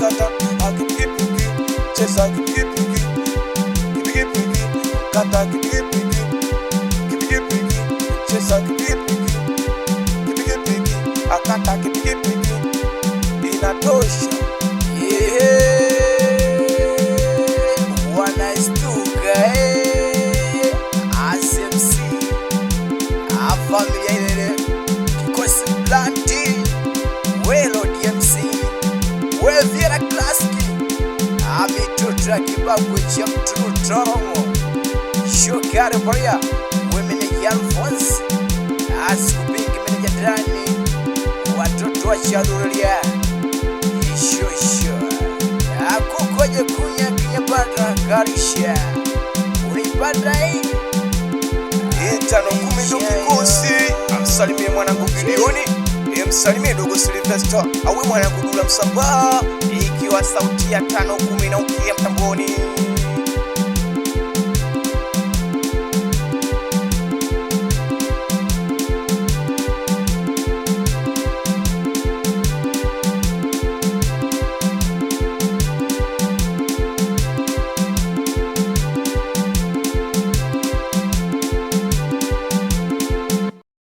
kata akipiki cheza kipiki kata kipiki cheza kipiki akata kipiki inatosha. Wanaistuka ASMC familia ile kikosi Blanti Welo DMC Weviera Klaski amitotra kibabu cha mtutoromo Shokare Korea Women Alphonse asikupingi menejadani watoto wa charuria ishosho akukoje kunya kinyapata karisha ulipata hii 510 ndo kikosi. Amsalimie mwanangu Gideoni, msalimie dogo Sylvester, awe mwanangu Dula Msamba, ikiwa sauti ya 510 na ukia mtamboni.